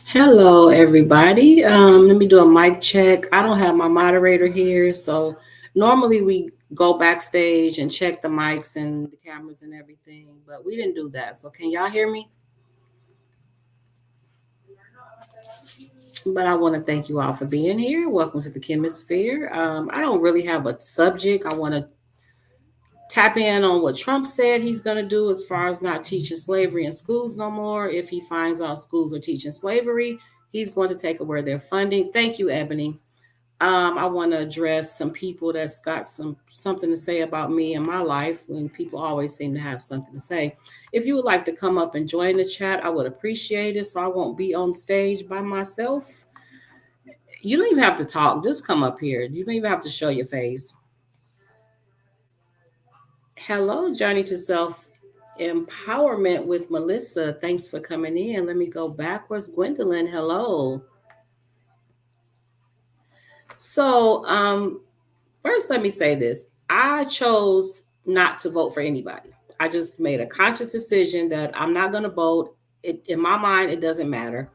Hello, everybody. Let me do a mic check. I don't have my moderator here, so normally we go backstage and check the mics and the cameras and everything, but we didn't do that. So can y'all hear me? But I want to thank you all for being here. Welcome to the Chemisphere. I don't really have a subject. I want to tap in on what Trump said he's going to do as far as not teaching slavery in schools no more. If he finds out schools are teaching slavery, he's going to take away their funding. Thank you, Ebony. I want to address some people that's got something to say about me and my life when people always seem to have something to say. If you would like to come up and join the chat, I would appreciate it so I won't be on stage by myself. You don't even have to talk. Just come up here. You don't even have to show your face. Hello, Journey to Self Empowerment with Melissa. Thanks for coming in. Let me go backwards. Gwendolyn, hello. So, first, let me say this. I chose not to vote for anybody. I just made a conscious decision that I'm not going to vote. In my mind, it doesn't matter.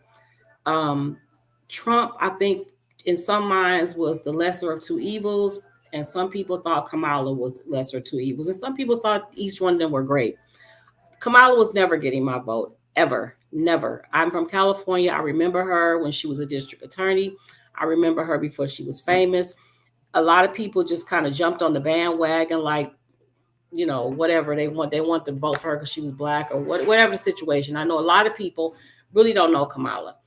Trump, I think, in some minds, was the lesser of two evils. And some people thought Kamala was lesser of two evils. And some people thought each one of them were great. Kamala was never getting my vote, ever. Never. I'm from California. I remember her when she was a district attorney. I remember her before she was famous. A lot of people just kind of jumped on the bandwagon, like, you know, whatever they want. They want to vote for her because she was black or whatever the situation. I know a lot of people really don't know Kamala.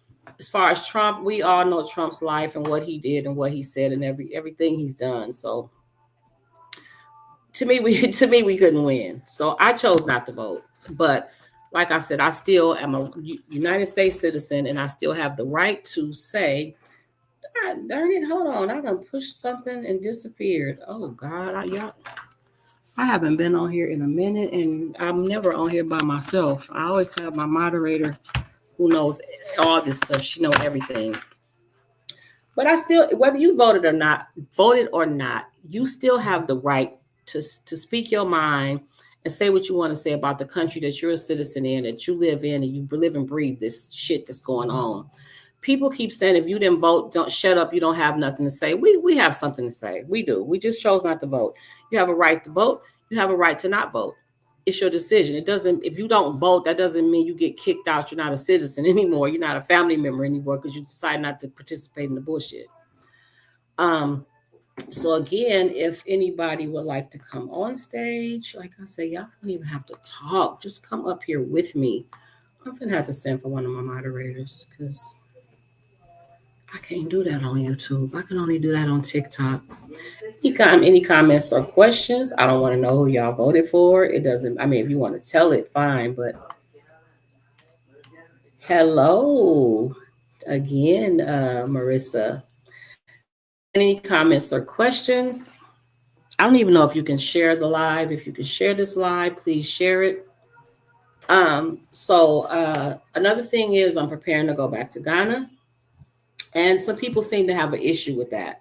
As far as Trump, we all know Trump's life and what he did and what he said and everything he's done. So to me, we couldn't win. So I chose not to vote. But like I said, I still am a United States citizen, and I still have the right to say, God, darn it, hold on, I done pushed something and disappeared. Oh God, I haven't been on here in a minute, and I'm never on here by myself. I always have my moderator who knows all this stuff. She knows everything. But I still, whether you voted or not, you still have the right to speak your mind and say what you want to say about the country that you're a citizen in, that you live in, and you live and breathe this shit that's going on. People keep saying if you didn't vote, don't shut up. You don't have nothing to say. We have something to say. We do. We just chose not to vote. You have a right to vote. You have a right to not vote. It's your decision. It doesn't. If you don't vote, that doesn't mean you get kicked out. You're not a citizen anymore. You're not a family member anymore because you decide not to participate in the bullshit. So again, if anybody would like to come on stage, like I say, y'all don't even have to talk. Just come up here with me. I'm gonna have to send for one of my moderators because I can't do that on YouTube. I can only do that on TikTok. Any comments or questions? I don't want to know who y'all voted for. It doesn't. I mean, if you want to tell it, fine. But hello again, Marissa. Any comments or questions? I don't even know if you can share the live. If you can share this live, please share it. Another thing is I'm preparing to go back to Ghana. And some people seem to have an issue with that.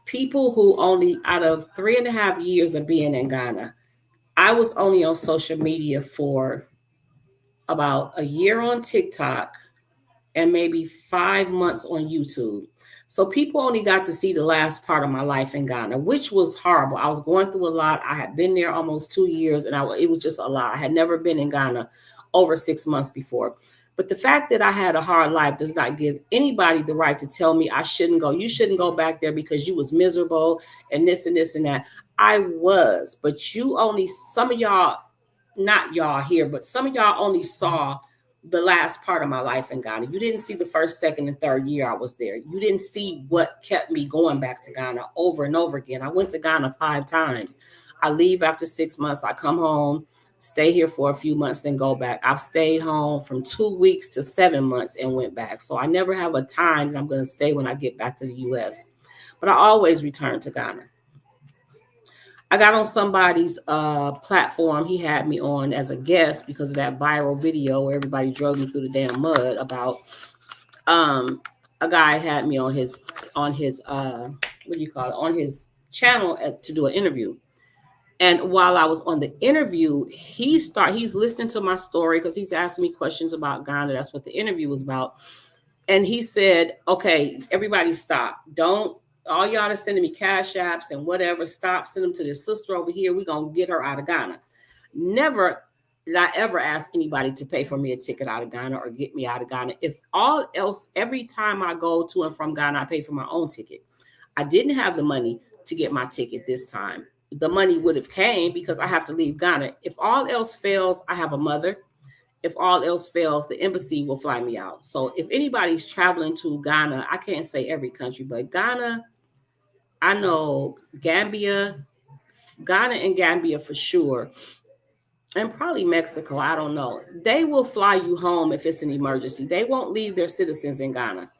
People who only out of 3.5 years of being in Ghana, I was only on social media for about a year on TikTok and maybe 5 months on YouTube. So people only got to see the last part of my life in Ghana, which was horrible. I was going through a lot. I had been there almost 2 years, and it was just a lot. I had never been in Ghana over 6 months before. But the fact that I had a hard life does not give anybody the right to tell me I shouldn't go. You shouldn't go back there because you was miserable and this and this and that. I was, but some of y'all, not y'all here, but some of y'all only saw the last part of my life in Ghana. You didn't see the first, second, and third year I was there. You didn't see what kept me going back to Ghana over and over again. I went to Ghana 5 times. I leave after 6 months. I come home, stay here for a few months, and go back. I've stayed home from 2 weeks to 7 months and went back. So I never have a time that I'm going to stay when I get back to the U.S. But I always return to Ghana. I got on somebody's platform. He had me on as a guest because of that viral video where everybody drug me through the damn mud about a guy had me on his what do you call it, on his channel to do an interview. And while I was on the interview, he's listening to my story because he's asking me questions about Ghana. That's what the interview was about. And he said, okay, everybody stop. Don't, all y'all are sending me cash apps and whatever, stop, send them to this sister over here. We're going to get her out of Ghana. Never did I ever ask anybody to pay for me a ticket out of Ghana or get me out of Ghana. If all else, every time I go to and from Ghana, I pay for my own ticket. I didn't have the money to get my ticket this time. The money would have came because I have to leave Ghana. If all else fails, I have a mother. If all else fails, the embassy will fly me out. So if anybody's traveling to Ghana, I can't say every country, but Ghana, I know Ghana and Gambia for sure, and probably Mexico, I don't know. They will fly you home if it's an emergency. They won't leave their citizens in Ghana.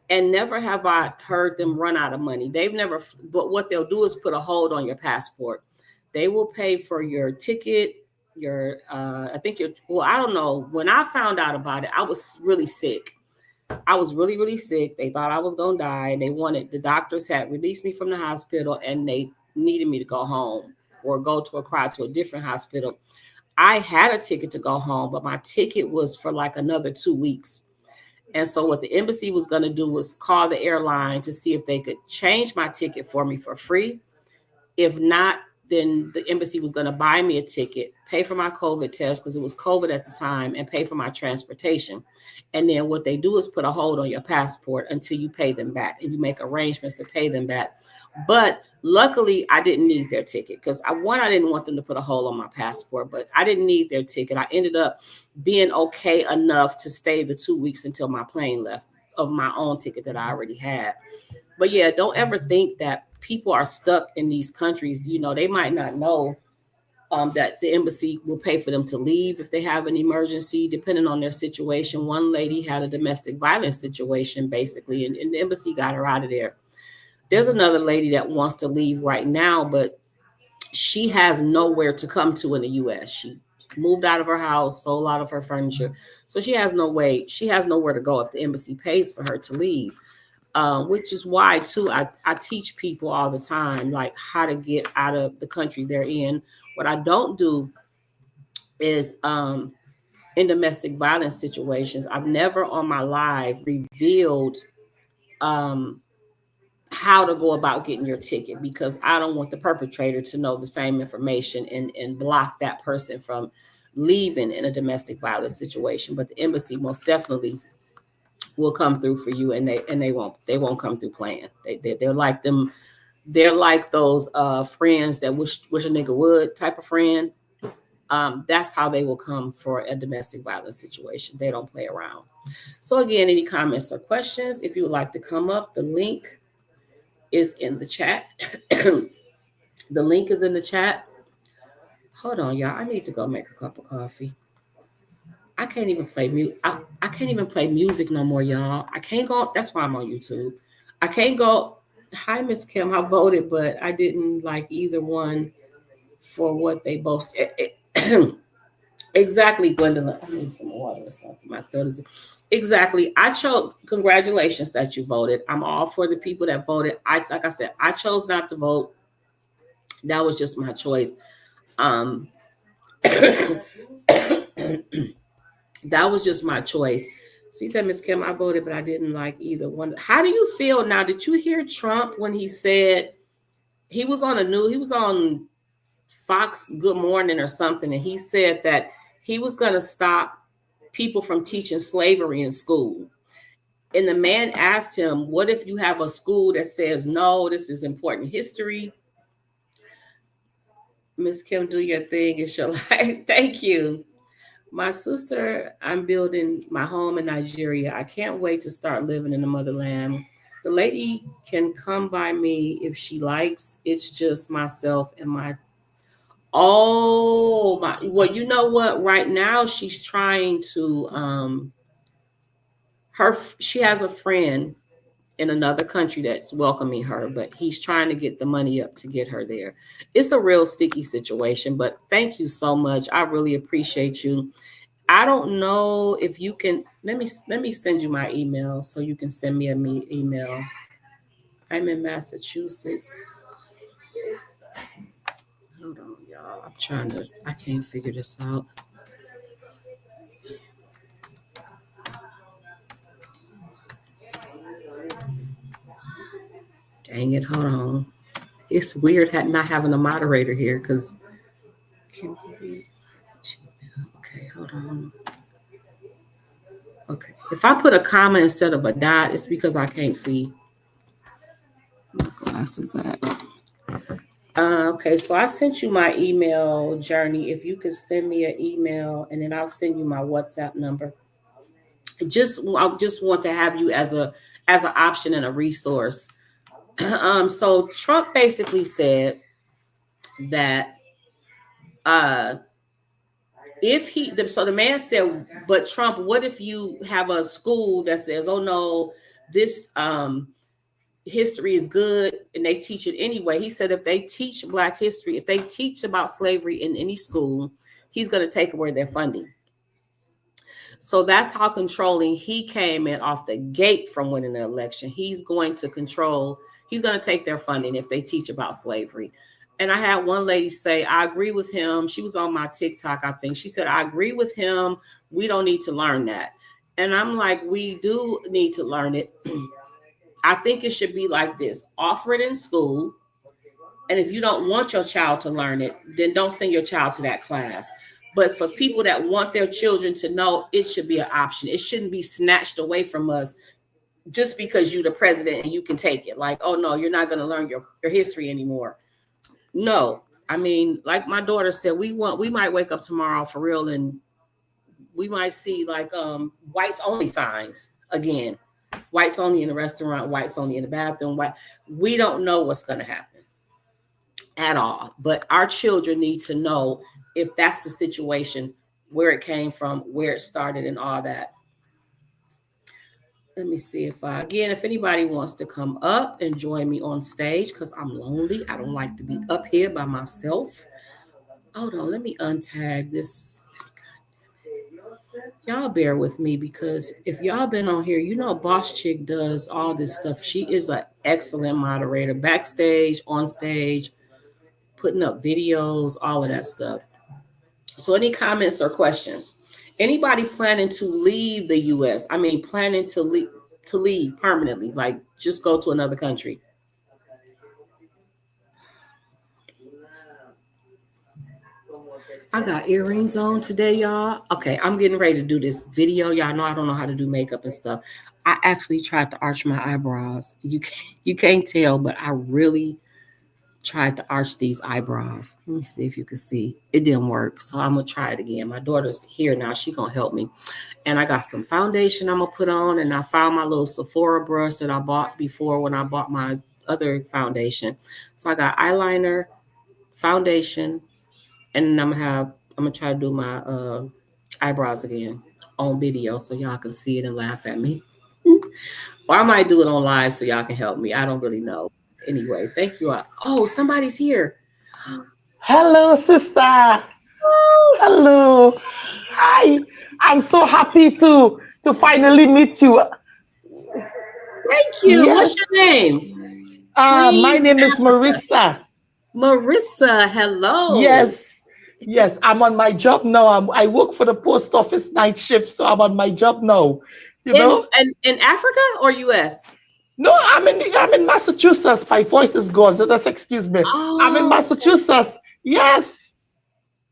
And never have I heard them run out of money. They've never, but what they'll do is put a hold on your passport. They will pay for your ticket, I don't know. When I found out about it, I was really sick. I was really, really sick. They thought I was going to die. And the doctors had released me from the hospital and they needed me to go home or go to a different hospital. I had a ticket to go home, but my ticket was for like another 2 weeks. And so what the embassy was going to do was call the airline to see if they could change my ticket for me for free. If not, then the embassy was going to buy me a ticket, pay for my COVID test because it was COVID at the time, and pay for my transportation. And then what they do is put a hold on your passport until you pay them back and you make arrangements to pay them back. But luckily, I didn't need their ticket because I didn't want them to put a hold on my passport, but I didn't need their ticket. I ended up being okay enough to stay the 2 weeks until my plane left of my own ticket that I already had. But yeah, don't ever think that people are stuck in these countries. You know, they might not know that the embassy will pay for them to leave if they have an emergency, depending on their situation. One lady had a domestic violence situation, basically, and the embassy got her out of there. There's another lady that wants to leave right now, but she has nowhere to come to in the U.S. She moved out of her house, sold out of her furniture. So she has nowhere to go if the embassy pays for her to leave, which is why, too, I teach people all the time, like how to get out of the country they're in. What I don't do is in domestic violence situations, I've never on my live revealed how to go about getting your ticket because I don't want the perpetrator to know the same information and block that person from leaving in a domestic violence situation. But the embassy most definitely will come through for you, and they won't come through playing. They're like them. They're like those friends that wish a nigga would type of friend. That's how they will come for a domestic violence situation. They don't play around. So again, any comments or questions, if you would like to come up, the link is in the chat. The link is in the chat. Hold on, y'all. I need to go make a cup of coffee. I can't even play music. I can't even play music no more, y'all. I can't go. That's why I'm on YouTube. I can't go. Hi, Miss Kim. I voted, but I didn't like either one for what they both. Exactly, Gwendolyn. I need some water or something. My throat is. Exactly. I chose. Congratulations that you voted. I'm all for the people that voted. Like I said, I chose not to vote. That was just my choice. That was just my choice. She said, Ms. Kim, I voted, but I didn't like either one. How do you feel now? Did you hear Trump when he said he was on Fox Good Morning or something, and he said that he was going to stop people from teaching slavery in school. And the man asked him, what if you have a school that says, no, this is important history? Miss Kim, do your thing. It's your life. Thank you. My sister, I'm building my home in Nigeria. I can't wait to start living in the motherland. The lady can come by me if she likes. It's just myself and my. Oh, my. Well, you know what? Right now, she's trying to. She has a friend in another country that's welcoming her, but he's trying to get the money up to get her there. It's a real sticky situation, but thank you so much. I really appreciate you. I don't know if you can, let me send you my email so you can send me an email. I'm in Massachusetts. Hold on, y'all. I can't figure this out. Dang it, hold on. It's weird not having a moderator here because. Okay, hold on. Okay, if I put a comma instead of a dot, it's because I can't see. My glasses at. Okay, so I sent you my email, Journey. If you could send me an email, and then I'll send you my WhatsApp number. I just want to have you as an option and a resource. So Trump basically said that so the man said, but Trump, what if you have a school that says, oh no, this history is good and they teach it anyway. He said if they teach Black history, if they teach about slavery in any school, he's going to take away their funding. So that's how controlling he came in off the gate from winning the election. He's going to take their funding if they teach about slavery. And I had one lady say, I agree with him. She was on my TikTok, I think. She said, I agree with him. We don't need to learn that. And I'm like, we do need to learn it. I think it should be like this. Offer it in school. And if you don't want your child to learn it, then don't send your child to that class. But for people that want their children to know, it should be an option. It shouldn't be snatched away from us just because you're the president and you can take it. Like, oh, no, you're not going to learn your history anymore. No. I mean, like my daughter said, we might wake up tomorrow for real and we might see like whites only signs again. Whites only in the restaurant, whites only in the bathroom. We don't know what's going to happen at all. But our children need to know if that's the situation, where it came from, where it started, and all that. Let me see if anybody wants to come up and join me on stage, because I'm lonely. I don't like to be up here by myself. Hold on, let me untag this. Y'all bear with me, because if y'all been on here, you know Boss Chick does all this stuff. She is an excellent moderator, backstage, on stage, putting up videos, all of that stuff. So any comments or questions? Anybody planning to leave the U.S.? I mean, planning to leave permanently, like just go to another country? I got earrings on today, y'all. Okay, I'm getting ready to do this video. Y'all know I don't know how to do makeup and stuff. I actually tried to arch my eyebrows. You can't tell, but I really tried to arch these eyebrows. Let me see if you can see. It didn't work, so I'm gonna try it again. My daughter's here now. She gonna help me. And I got some foundation I'm gonna put on, and I found my little Sephora brush that I bought before when I bought my other foundation. So I got eyeliner, foundation, and I'm gonna try to do my eyebrows again on video so y'all can see it and laugh at me. Or I might do it on live so y'all can help me. I don't really know. Anyway, thank you. Oh, somebody's here. Hello, sister. Hello. Hi. I'm so happy to finally meet you. Thank you. Yes. What's your name? My name is Marissa. Marissa, hello. Yes. I'm on my job now. I work for the post office night shift, so I'm on my job now. You know? In Africa or US? No, I'm in Massachusetts. My voice is gone, so just excuse me. I'm in Oh, Massachusetts. Yes.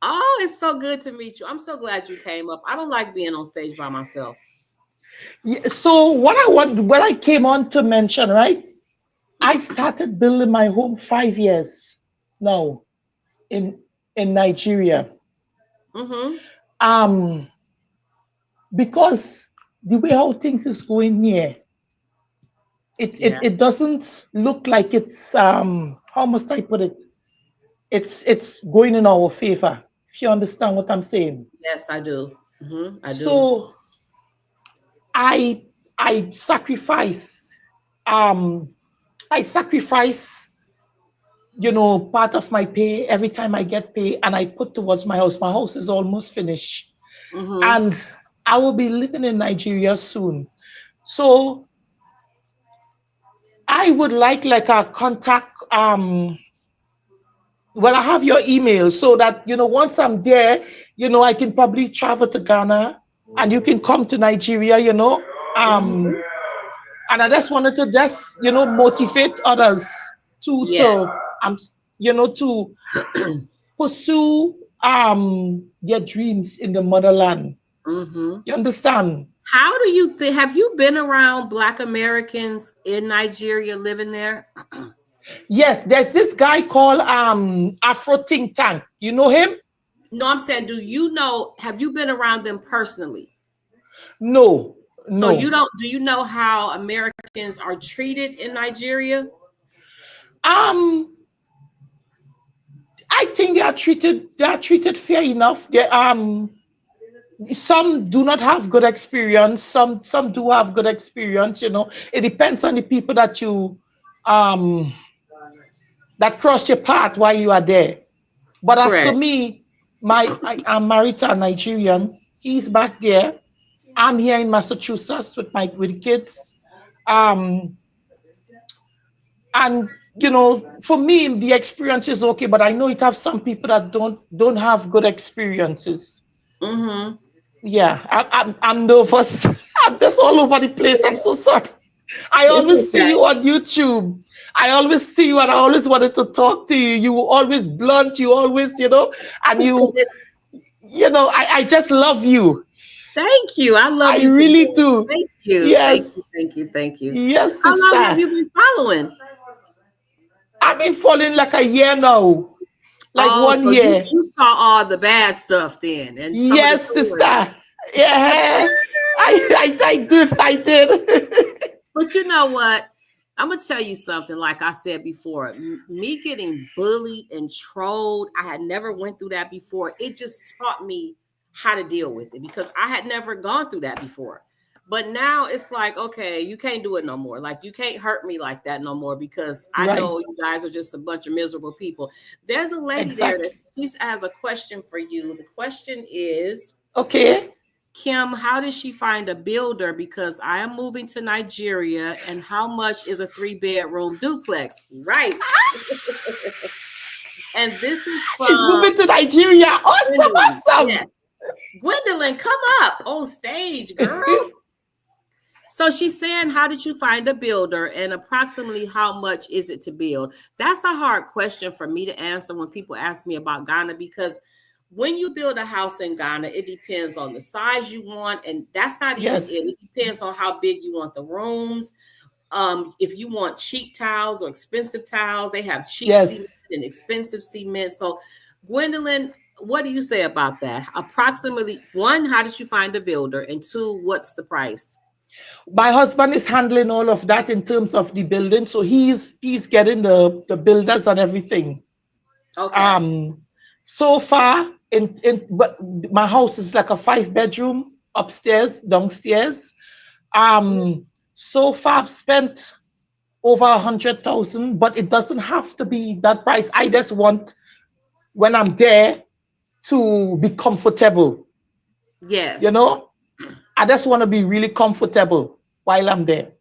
oh, it's so good to meet you. I'm so glad you came up. I don't like being on stage by myself. Yeah, so what I came on to mention, right? I started building my home 5 years now in Nigeria. Mm-hmm. Um, because the way how things is going here, Yeah. it doesn't look like it's how must I put it? It's going in our favor. If you understand what I'm saying. Yes, I do. Mm-hmm. I do. So I I sacrifice um I sacrifice part of my pay every time I get pay, and I put towards my house. My house is almost finished, Mm-hmm. and I will be living in Nigeria soon. So I would like a contact. Well, I have your email so that, once I'm there, I can probably travel to Ghana and you can come to Nigeria. Mhm. Um, and I just wanted to motivate others to, Yeah. to, um, to pursue their dreams in the motherland. Mhm. You understand? How do you think? Have you been around Black Americans in Nigeria living there? Yes, there's this guy called Afro Think Tank. You know him? No, I'm saying, do you know? Have you been around them personally? No, So you no. don't. Do you know how Americans are treated in Nigeria? Um, I think they are treated fair enough. Some do not have good experience. Some do have good experience. It depends on the people um that cross your path while you are there. But as for Correct. me, I'm married to a Nigerian. He's back there. I'm here in Massachusetts with kids. Um, and for me, the experience is okay, but I know it have some people that don't have good experiences. Mm-hmm. Yeah, I'm nervous. I'm just all over the place. I'm so sorry. I It's always see okay. you on YouTube. I always see you, and I always wanted to talk to you. You were always blunt. You always, and I just love you. Thank you. I love I you for really being. do. Thank you. Thank you. Yes, Thank you. Thank you. yes, How long have sister. you been following? I've been following like a year now, like Oh, one so you year. you saw all the bad stuff then, and some of the Yes, tours. sister. Yeah, I did. I did. But you know what? I'm gonna tell you something. Like I said before, me getting bullied and trolled, I had never went through that before. It just taught me how to deal with it because I had never gone through that before. But now it's like, okay, you can't do it no more. Like you can't hurt me like that no more because I Right. know you guys are just a bunch of miserable people. There's a lady there that Exactly. she has a question for you. The question is, Okay. Kim, how did she find a builder? Because I am moving to Nigeria, and how much is a 3 bedroom duplex? Right. And this is She's from moving to Nigeria. Awesome. Gwendolyn. Awesome. Yes. Gwendolyn, come up on stage, girl. So she's saying, how did you find a builder and approximately how much is it to build? That's a hard question for me to answer when people ask me about Ghana because when you build a house in Ghana, it depends on the size you want, and that's not even it. Yes. It depends on how big you want the rooms. If you want cheap tiles or expensive tiles, they have cheap cement Yes. and expensive cement. So, Gwendolyn, what do you say about that? Approximately one, how did you find a builder? And two, what's the price? My husband is handling all of that in terms of the building. So he's getting the builders and everything. Okay. Um so far in but my house is like a 5 bedroom upstairs, downstairs. So far I've spent over 100,000, but it doesn't have to be that price. I just want when I'm there to be comfortable. You Yes. know, I just want to be really comfortable while I'm there.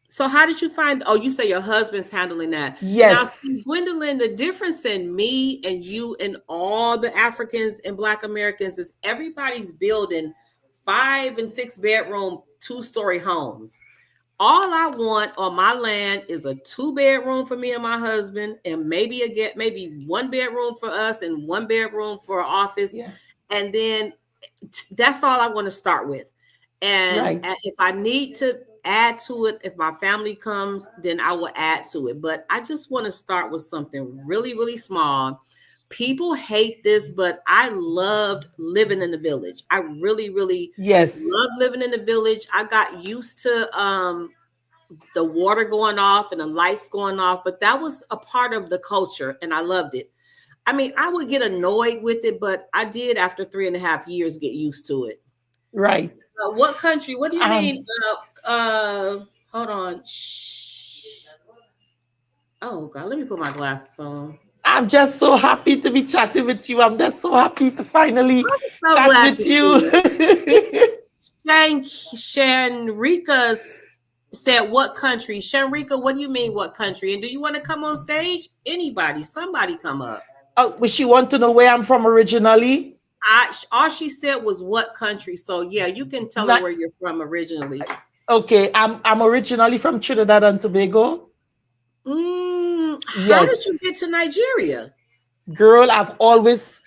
So how did you find? Oh, you say your husband's handling that. Now, see, Yes, Gwendolyn, the difference in me and you and all the Africans and Black Americans is everybody's building 5 and 6 bedroom, 2 story homes. All I want on my land is a 2 bedroom for me and my husband, and maybe 1 bedroom for us and 1 bedroom for office, yeah, and then that's all I want to start with. And right. if I need to add to it, if my family comes, then I will add to it. But I just want to start with something really, really small. People hate this, but I loved living in the village. I really, really Yes, love living in the village. I got used to the water going off and the lights going off, but that was a part of the culture and I loved it. I mean, I would get annoyed with it, but I did after 3.5 years get used to it. right. What country? What do you mean? Um, Hold on. Shh. Oh God, let me put my glasses on. I'm just so happy to be chatting with you. I'm just so happy to finally I'm so chat glad with to see you. you. Shanrika said, "What country?" Shanrika, what do you mean? What country? And do you want to come on stage? Anybody, somebody, come up. Would she want to know where I'm from originally? All she said was what country. So yeah, you can tell her Not, where you're from originally. okay, I'm originally from Trinidad and Tobago. How did you Yes, get to Nigeria? girl, I've always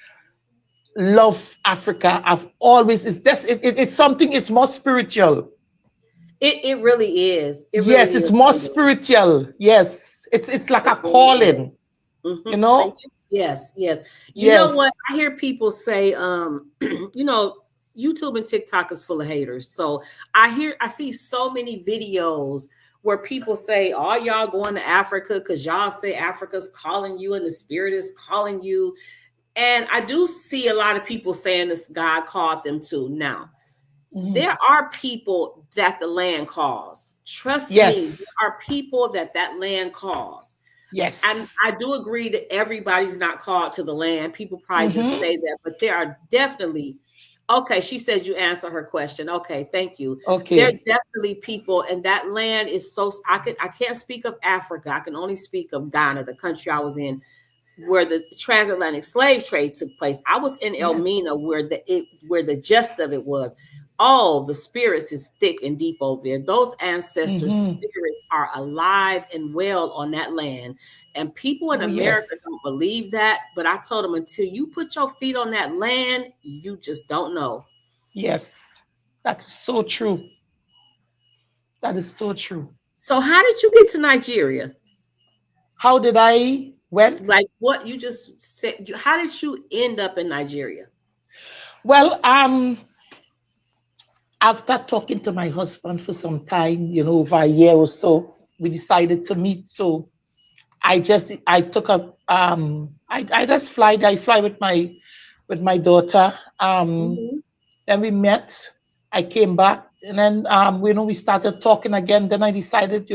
loved Africa. I've always, it's just, it's something, it's more spiritual. It really is. It Yes, really it's is, more Gwendolyn. spiritual. Yes, it's like It a really is. calling, you know? Yes, yes. You know what? Yes. I hear people say, you know, YouTube and TikTok is full of haters. So I see so many videos where people say, "All y'all going to Africa because y'all say Africa's calling you and the spirit is calling you." And I do see a lot of people saying this God called them to. Now, Mhm. there are people that the land calls. Trust me, Yes. there are people that land calls. And Yes. I do agree that everybody's not called to the land. People probably just Hmm. say that, but there are definitely, okay, she says you answer her question. Okay, thank you. There are Okay. definitely people, and that land is so I can't speak of Africa. I can only speak of Ghana, the country I was in, where the transatlantic slave trade took place. I was in Yes. Elmina where the gist of it was. Oh, the spirits is thick and deep over there. Those ancestors' Hmm. spirits are alive and well on that land. And people in Oh, America yes. don't believe that. But I told them until you put your feet on that land, you just don't know. Yes. That's so true. That is so true. So how did you get to Nigeria? How did I went? Like what you just said, how did you end up in Nigeria? Well, after talking to my husband for some time, over a year or so, we decided to meet. So I took a I just fly with my daughter. Mhm. Then we met. I came back, and then we started talking again. Then I decided,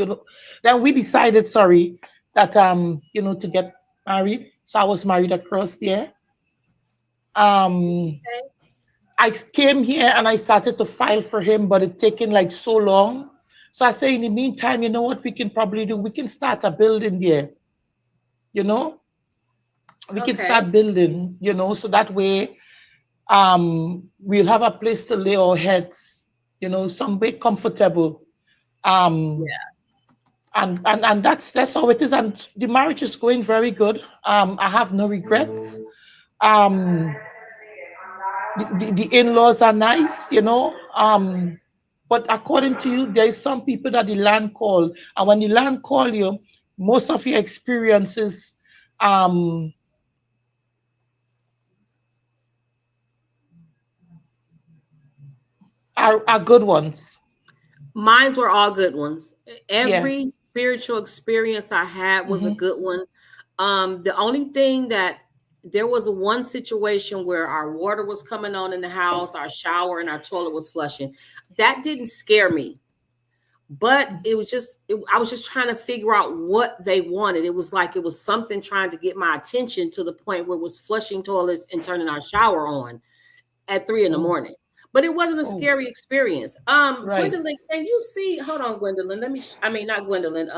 then we decided, sorry, that to get married. So I was married across there. Um, I came here and I started to file for him, but it taken like so long. So I say, in the meantime, you know what we can probably do? We can start a building there. You know, we can Okay. start building. So that way, we'll have a place to lay our heads. Some way comfortable. Um, and that's how it is. And the marriage is going very good. I have no regrets. Um, the in-laws are nice, but according to you, there is some people that the land call, and when the land call you, most of your experiences um are good ones. Mines were all good ones. Yeah. Every spiritual experience I had was a Hmm. good one. The only thing that there was one situation where our water was coming on in the house, our shower and our toilet was flushing. That didn't scare me, but I was just trying to figure out what they wanted. It was like it was something trying to get my attention to the point where it was flushing toilets and turning our shower on at 3 in the Oh, morning. But it wasn't a oh, scary experience. right. Gwendolyn, can you see? Hold on, Gwendolyn. I mean, not Gwendolyn.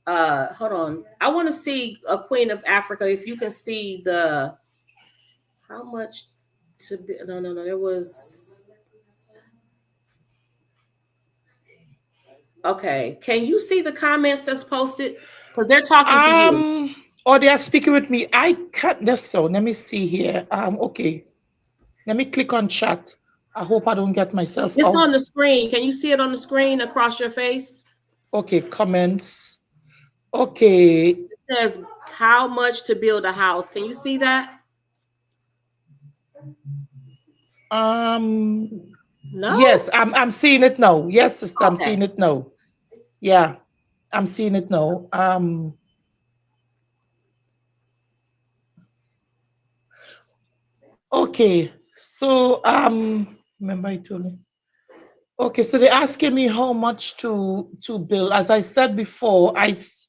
Hold on. I want to see a Queen of Africa. If you can see the how much to be. No, no, no. There was okay. Can you see the comments that's posted? Because they're talking to you. Um, or they are speaking with me. I can't. That's so. Let me see here. Okay. Let me click on chat. I hope I don't get myself It's on out. the screen. Can you see it on the screen across your face? Okay, comments. Okay. It says how much to build a house. Can you see that? Um, No? yes, I'm seeing it now. Yes, sister, I'm Okay. seeing it now. Yeah, I'm seeing it now. Okay. So remember I told you. Okay, so they're asking me how much to build. As I said before, it's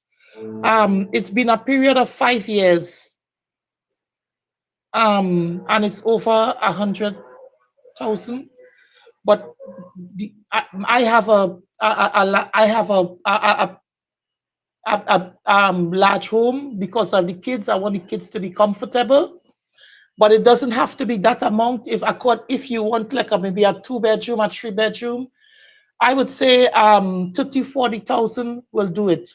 been a period of 5 years. And it's over 100,000. But I have a large home because of the kids. I want the kids to be comfortable, but it doesn't have to be that amount. If you want like maybe a 2 bedroom, a 3 bedroom, I would say 30, 40,000 will do it.